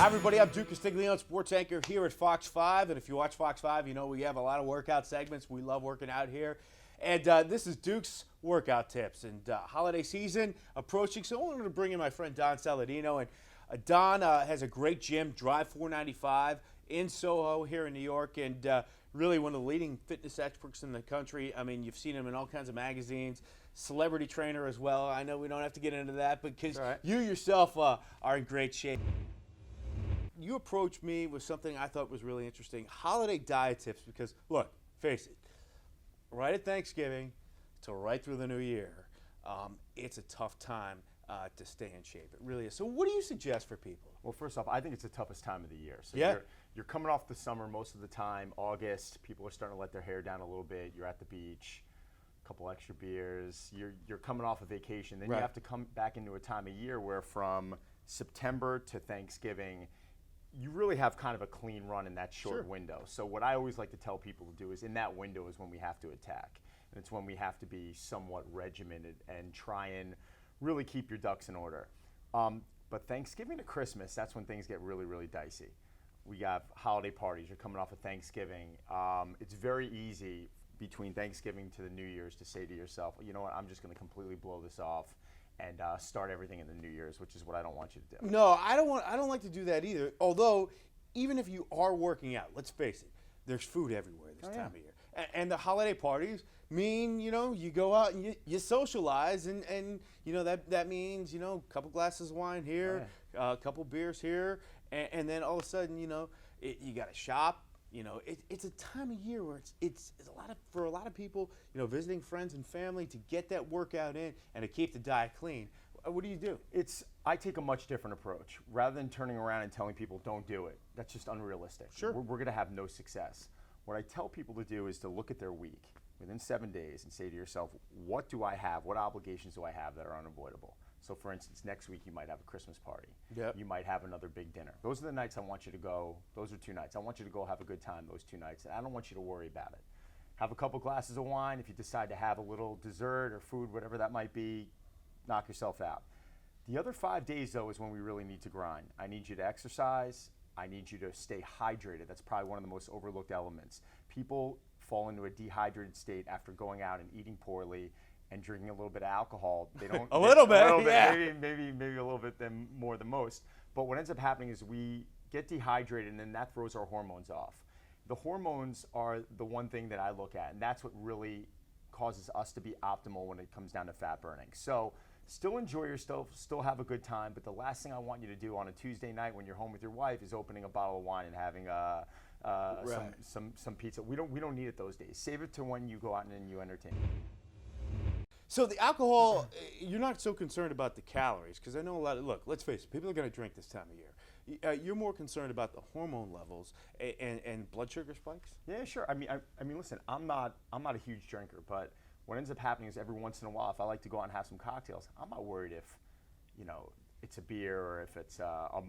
Hi, everybody. I'm Duke Castiglione, sports anchor here at Fox 5. And if you watch Fox 5, you know we have a lot of workout segments. We love working out here. And this is Duke's workout tips. And holiday season approaching, so I wanted to bring in my friend Don Saladino. And Don has a great gym, Drive 495, in Soho here in New York. And really one of the leading fitness experts in the country. I mean, you've seen him in all kinds of magazines. Celebrity trainer as well. I know we don't have to get into that because you yourself are in great shape. You approached me with something I thought was really interesting, holiday diet tips, because look, face it, right at Thanksgiving to right through the new year, it's a tough time to stay in shape. It really is. So what do you suggest for people? Well, first off, I think it's the toughest time of the year. So yeah. You're coming off the summer most of the time. August, people are starting to let their hair down a little bit. You're at the beach, a couple extra beers. You're coming off a vacation. Then you have to come back into a time of year where from September to Thanksgiving, you really have kind of a clean run in that short window. So what I always like to tell people to do is in that window is when we have to attack. And it's when we have to be somewhat regimented and try and really keep your ducks in order. But Thanksgiving to Christmas, that's when things get really, really dicey. We have holiday parties. You're coming off of Thanksgiving. It's very easy between Thanksgiving to the New Year's to say to yourself, you know what, I'm just going to completely blow this off and start everything in the New Year's, which is what I don't want you to do. No, I don't like to do that either. Although, even if you are working out, let's face it, there's food everywhere this time of year. And the holiday parties mean, you know, you go out and you socialize, and you know, that means, you know, a couple glasses of wine here, a couple beers here, and then all of a sudden, you know, you got to shop. You know, it's a time of year where it's for a lot of people, you know, visiting friends and family to get that workout in and to keep the diet clean. What do you do? I take a much different approach. Rather than turning around and telling people don't do it, that's just unrealistic. Sure. We're going to have no success. What I tell people to do is to look at their week within 7 days and say to yourself, what do I have? What obligations do I have that are unavoidable? So for instance, next week you might have a Christmas party. Yep. You might have another big dinner. Those are the nights I want you to go. Those are 2 nights. I want you to go have a good time those 2 nights. And I don't want you to worry about it. Have a couple glasses of wine. If you decide to have a little dessert or food, whatever that might be, knock yourself out. The other 5 days, though, is when we really need to grind. I need you to exercise. I need you to stay hydrated. That's probably one of the most overlooked elements. People fall into a dehydrated state after going out and eating poorly and drinking a little bit of alcohol. They don't a little bit, maybe a little bit more than most. But what ends up happening is we get dehydrated, and then that throws our hormones off. The hormones are the one thing that I look at, and that's what really causes us to be optimal when it comes down to fat burning. So still enjoy yourself, still have a good time, but the last thing I want you to do on a Tuesday night when you're home with your wife is opening a bottle of wine and having some pizza. We don't need it those days. Save it to when you go out and you entertain. So the alcohol, you're not so concerned about the calories, because I know a lot of, look, let's face it, people are going to drink this time of year. You're more concerned about the hormone levels and blood sugar spikes? Yeah, sure. I mean, listen, I'm not a huge drinker, but what ends up happening is every once in a while, if I like to go out and have some cocktails, I'm not worried if, you know, it's a beer or if it's a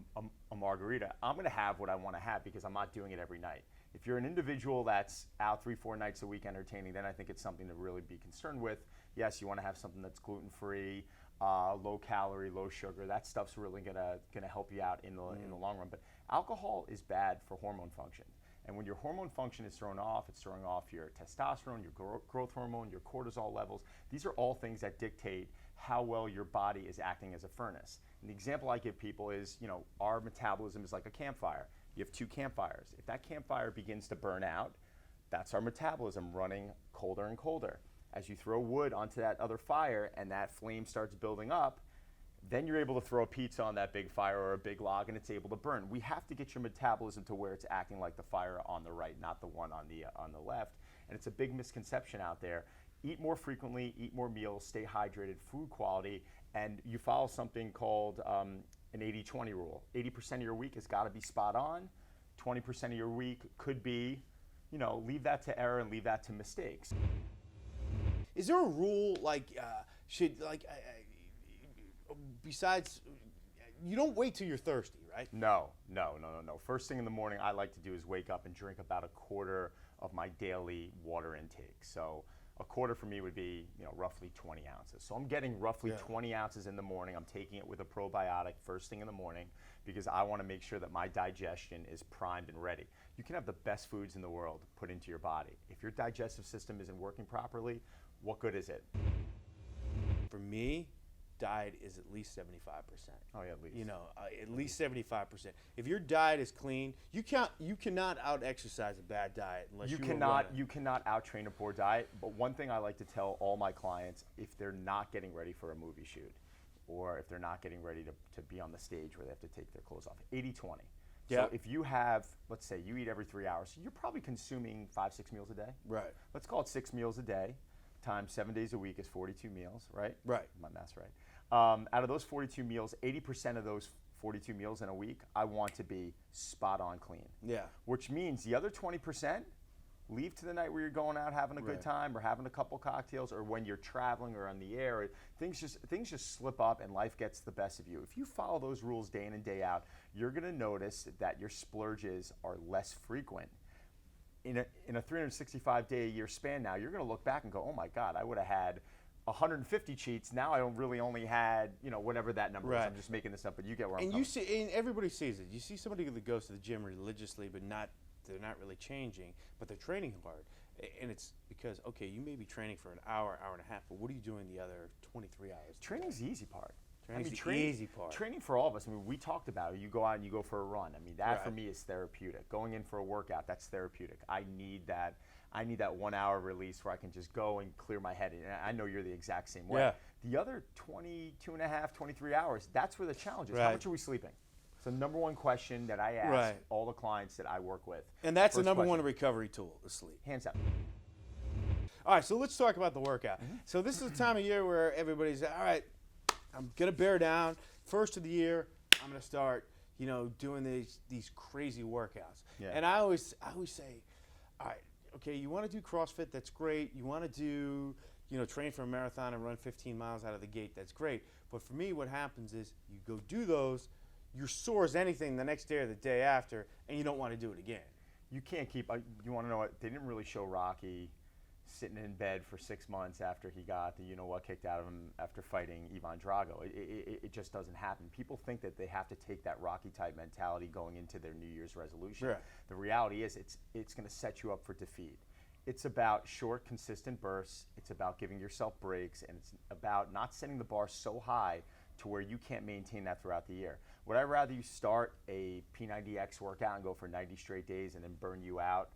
margarita. I'm going to have what I want to have because I'm not doing it every night. If you're an individual that's out 3-4 nights a week entertaining, then I think it's something to really be concerned with. Yes, you want to have something that's gluten-free, low calorie, low sugar. That stuff's really gonna help you out in the long run. But alcohol is bad for hormone function. And when your hormone function is thrown off, it's throwing off your testosterone, your growth hormone, your cortisol levels. These are all things that dictate how well your body is acting as a furnace. And the example I give people is, you know, our metabolism is like a campfire. You have 2 campfires. If that campfire begins to burn out, that's our metabolism running colder and colder. As you throw wood onto that other fire and that flame starts building up, then you're able to throw a pizza on that big fire or a big log and it's able to burn. We have to get your metabolism to where it's acting like the fire on the right, not the one on the left. And it's a big misconception out there. Eat more frequently, eat more meals, stay hydrated, food quality, and you follow something called an 80-20 rule. 80% of your week has got to be spot on. 20% of your week could be, you know, leave that to error and leave that to mistakes. Is there a rule besides, you don't wait till you're thirsty, right? No. First thing in the morning I like to do is wake up and drink about a quarter of my daily water intake. So a quarter for me would be, roughly 20 ounces. So I'm getting roughly 20 ounces in the morning. I'm taking it with a probiotic first thing in the morning because I want to make sure that my digestion is primed and ready. You can have the best foods in the world put into your body. If your digestive system isn't working properly, what good is it? For me, diet is at least 75%. Oh yeah, at least. At least 75%. If your diet is clean, you cannot out-exercise a bad diet unless you cannot out-train a poor diet. But one thing I like to tell all my clients, if they're not getting ready for a movie shoot, or if they're not getting ready to be on the stage where they have to take their clothes off, 80-20. So if you have, let's say you eat every 3 hours, you're probably consuming 5-6 meals a day. Right. Let's call it 6 meals a day times 7 days a week is 42 meals, right? Right. My math's right. Out of those 42 meals, 80% of those 42 meals in a week, I want to be spot on clean. Yeah. Which means the other 20%, leave to the night where you're going out having a good time or having a couple cocktails or when you're traveling or on the air. Things just slip up and life gets the best of you. If you follow those rules day in and day out, you're going to notice that your splurges are less frequent. In a 365-day-a-year span now, you're going to look back and go, oh my God, I would have had 150 cheats. Now I don't really only had, whatever that number is. I'm just making this up, but you get where I'm coming. And you see, and everybody sees it. You see somebody that goes to the gym religiously, but they're not really changing, but they're training hard. And it's because, okay, you may be training for an hour, hour and a half, but what are you doing the other 23 hours? Training's the easy part. Training's the easy part. Training for all of us. I mean, we talked about it. You go out and you go for a run. I mean, that for me is therapeutic. Going in for a workout, that's therapeutic. I need that 1 hour release where I can just go and clear my head. And I know you're the exact same way. Yeah. The other 22 and a half, 23 hours, that's where the challenge is. How much are we sleeping? It's the number one question that I ask all the clients that I work with. And that's the number one recovery tool, is sleep. Hands up. All right, so let's talk about the workout. So this is the time of year where everybody's, all right, I'm going to bear down. First of the year, I'm going to start, doing these crazy workouts. Yeah. And I always say, all right, okay, you want to do CrossFit, that's great. You want to do, train for a marathon and run 15 miles out of the gate, that's great. But for me, what happens is you go do those, you're sore as anything the next day or the day after, and you don't want to do it again. You can't keep, you want to know what, they didn't really show Rocky sitting in bed for 6 months after he got the kicked out of him after fighting Ivan Drago. It just doesn't happen. People think that they have to take that Rocky type mentality going into their New Year's resolution. Sure. The reality is it's going to set you up for defeat. It's about short, consistent bursts. It's about giving yourself breaks, and it's about not setting the bar so high to where you can't maintain that throughout the year. Would I rather you start a P90X workout and go for 90 straight days and then burn you out,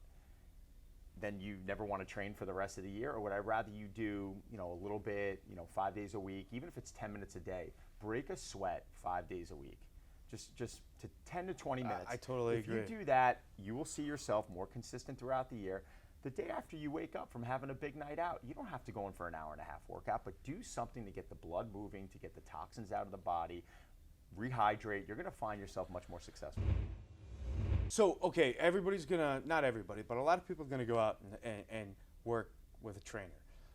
then you never want to train for the rest of the year? Or would I rather you do, a little bit, 5 days a week, even if it's 10 minutes a day, break a sweat 5 days a week, just to 10 to 20 minutes. I totally agree. If you do that, you will see yourself more consistent throughout the year. The day after you wake up from having a big night out, you don't have to go in for an hour and a half workout, but do something to get the blood moving, to get the toxins out of the body, rehydrate. You're going to find yourself much more successful. So, okay, not everybody, but a lot of people are going to go out and work with a trainer.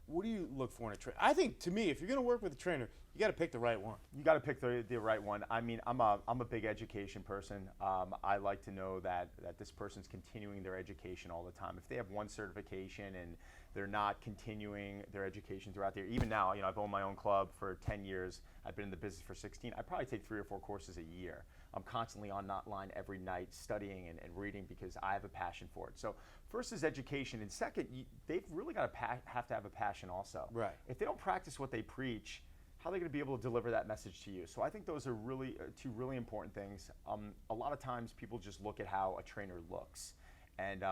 What do you look for in a trainer? I think, to me, if you're going to work with a trainer, you got to pick the right one. You got to pick the right one. I mean, I'm a big education person. I like to know that this person's continuing their education all the time. If they have one certification and they're not continuing their education throughout the year, even now, I've owned my own club for 10 years. I've been in the business for 16. I probably take 3 or 4 courses a year. I'm constantly online every night studying and reading because I have a passion for it. So first is education, and second, they've really got to have to have a passion also. Right. If they don't practice what they preach, how are they going to be able to deliver that message to you? So I think those are really two really important things. A lot of times people just look at how a trainer looks, and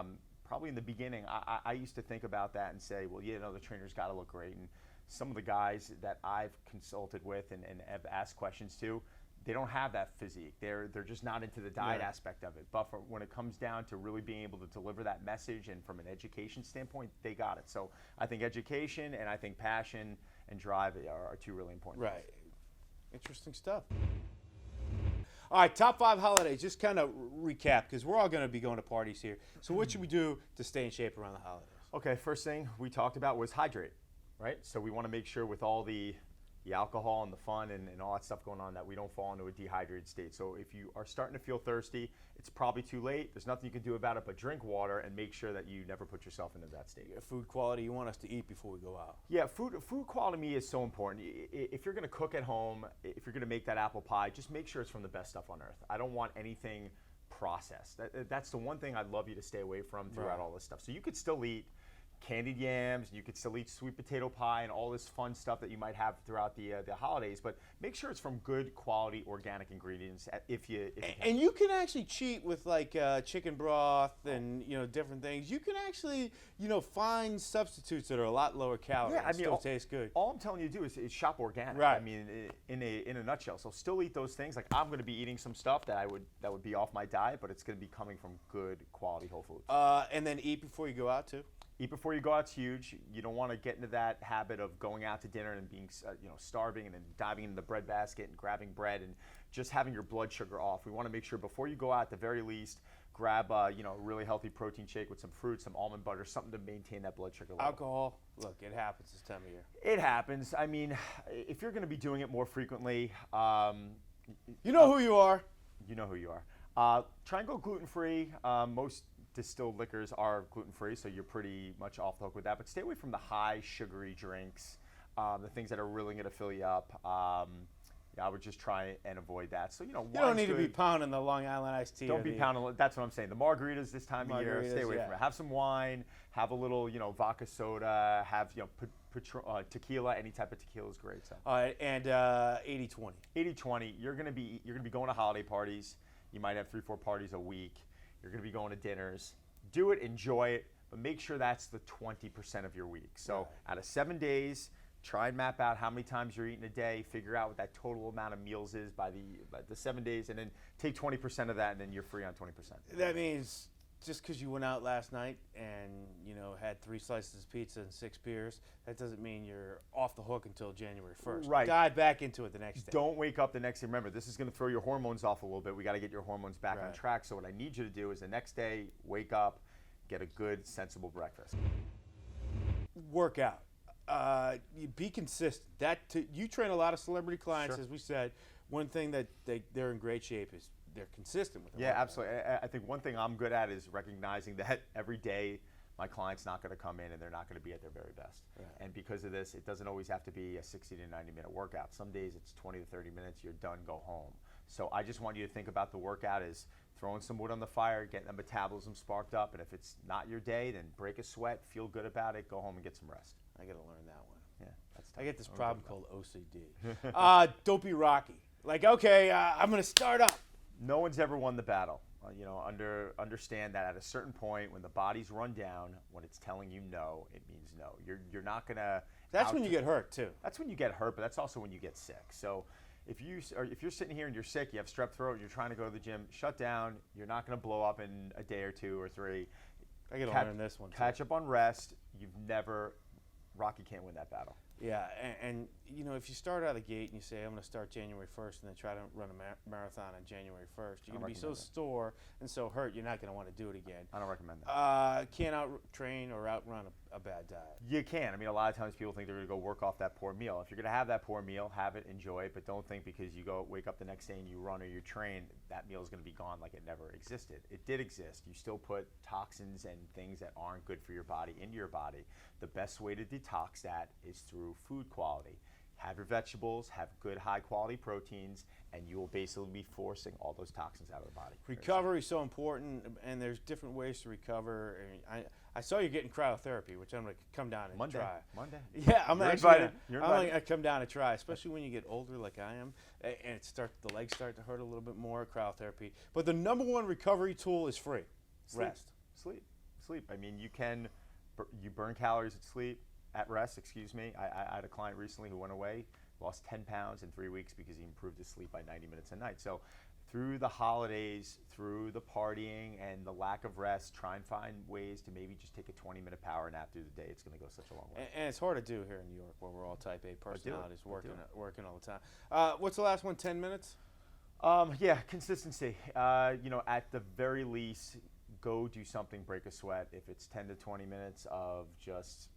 probably in the beginning, I used to think about that and say, well, the trainer's got to look great. And some of the guys that I've consulted with and have asked questions to, they don't have that physique. They're just not into the diet aspect of it. But when it comes down to really being able to deliver that message and from an education standpoint, they got it. So I think education and I think passion and drive are two really important things. Right. Interesting stuff. All right, top 5 holidays. Just kind of recap, because we're all going to be going to parties here. So what should we do to stay in shape around the holidays? Okay, first thing we talked about was hydrate, right? So we want to make sure with all the the alcohol and the fun and all that stuff going on, that we don't fall into a dehydrated state. So if you are starting to feel thirsty, it's probably too late. There's nothing you can do about it but drink water and make sure that you never put yourself into that state. Food quality, you want us to eat before we go out. Yeah, food quality to me is so important. If you're going to cook at home, if you're going to make that apple pie, just make sure it's from the best stuff on earth. I don't want anything processed. That's the one thing I'd love you to stay away from throughout all this stuff. So you could still eat candied yams, you could still eat sweet potato pie and all this fun stuff that you might have throughout the holidays, but make sure it's from good quality organic ingredients if you can. And you can actually cheat with like chicken broth and different things. You can actually find substitutes that are a lot lower calorie. Yeah, I mean, still taste good. All I'm telling you to do is shop organic. Right. I mean, in a nutshell. So still eat those things. Like I'm going to be eating some stuff that would be off my diet, but it's going to be coming from good quality whole foods. And then eat before you go out too. Eat before you go out's huge. You don't want to get into that habit of going out to dinner and being, starving and then diving into the bread basket and grabbing bread and just having your blood sugar off. We want to make sure before you go out, at the very least, grab a really healthy protein shake with some fruit, some almond butter, something to maintain that blood sugar level. Alcohol, look, it happens this time of year. It happens. I mean, if you're going to be doing it more frequently, you know who you are. You know who you are. Try and go gluten-free. Most distilled liquors are gluten-free, so you're pretty much off the hook with that. But stay away from the high sugary drinks, the things that are really going to fill you up. I would just try and avoid that. So, you don't need to be pounding the Long Island iced tea. Don't be pounding. That's what I'm saying. The margaritas this time of year, stay away from it. Have some wine. Have a little, vodka soda. Have, tequila. Any type of tequila is great. So. All right, and 80-20. 80-20. You're gonna be going to holiday parties. You might have 3-4 parties a week. You're going to be going to dinners. Do it, enjoy it, but make sure that's the 20% of your week. So out of 7 days, try and map out how many times you're eating a day, figure out what that total amount of meals is by the 7 days, and then take 20% of that, and then you're free on 20%. That means just because you went out last night and had 3 slices of pizza and 6 beers, that doesn't mean you're off the hook until January 1st. Right. Dive back into it the next day. Don't wake up the next day. Remember, this is going to throw your hormones off a little bit. We got to get your hormones back on track. So what I need you to do is the next day, wake up, get a good, sensible breakfast. Workout. You be consistent. You train a lot of celebrity clients, as we said. One thing that they're in great shape is they're consistent with it. Yeah, absolutely. I think one thing I'm good at is recognizing that every day my client's not going to come in and they're not going to be at their very best. Yeah. And because of this, it doesn't always have to be a 60 to 90 minute workout. Some days it's 20 to 30 minutes, you're done, go home. So I just want you to think about the workout as throwing some wood on the fire, getting the metabolism sparked up, and if it's not your day, then break a sweat, feel good about it, go home and get some rest. I got to learn that one. Yeah, that's tough. I get this problem called OCD. Don't be Rocky. Like, okay, I'm going to start up. No one's ever won the battle. Understand that at a certain point, when the body's run down, when it's telling you no, it means no. You're not gonna. That's when you get hurt too. That's when you get hurt, but that's also when you get sick. So, if you're sitting here and you're sick, you have strep throat, you're trying to go to the gym, shut down. You're not gonna blow up in a day or 2 or 3. I gotta learn this one. Catch up on rest. Rocky can't win that battle. Yeah, and if you start out of the gate and you say, I'm going to start January 1st and then try to run a marathon on January 1st, you're going to be so sore and so hurt, you're not going to want to do it again. I don't recommend that. Can't out-train or outrun a bad diet. You can. I mean, a lot of times people think they're going to go work off that poor meal. If you're going to have that poor meal, have it, enjoy it, but don't think because you go wake up the next day and you run or you train, that meal is going to be gone like it never existed. It did exist. You still put toxins and things that aren't good for your body into your body. The best way to detox that is through food quality. Have your vegetables, have good high quality proteins, and you will basically be forcing all those toxins out of the body. Recovery is so important, and there's different ways to recover. I saw you getting cryotherapy, which I'm going to come down and try. Monday. Yeah, I'm invited. going to come down and try, especially when you get older like I am, and the legs start to hurt a little bit more, cryotherapy. But the number one recovery tool is free. Rest. Sleep. I mean, you burn calories at rest, excuse me. I had a client recently who went away, lost 10 pounds in 3 weeks because he improved his sleep by 90 minutes a night. So through the holidays, through the partying and the lack of rest, try and find ways to maybe just take a 20-minute power nap through the day. It's going to go such a long way. And it's hard to do here in New York where we're all type A personalities working all the time. What's the last one, 10 minutes? Yeah, consistency. At the very least, go do something, break a sweat. If it's 10 to 20 minutes of just,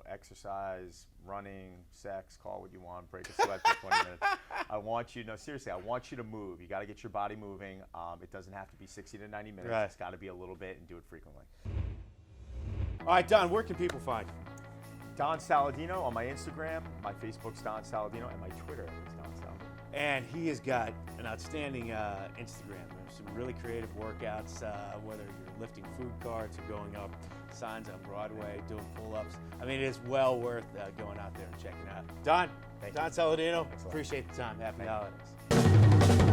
exercise, running, sex, call what you want, break a sweat for 20 minutes. I want you, no, seriously, I want you to move. You got to get your body moving. It doesn't have to be 60 to 90 minutes. Right. It's got to be a little bit, and do it frequently. All right, Don, where can people find you? Don Saladino on my Instagram, my Facebook's Don Saladino, and my Twitter is Don Saladino. And he has got an outstanding Instagram. There's some really creative workouts, whether you're lifting food carts or going up signs on Broadway, doing pull-ups. I mean, it is well worth going out there and checking out. Don Saladino, appreciate the time. Happy holidays.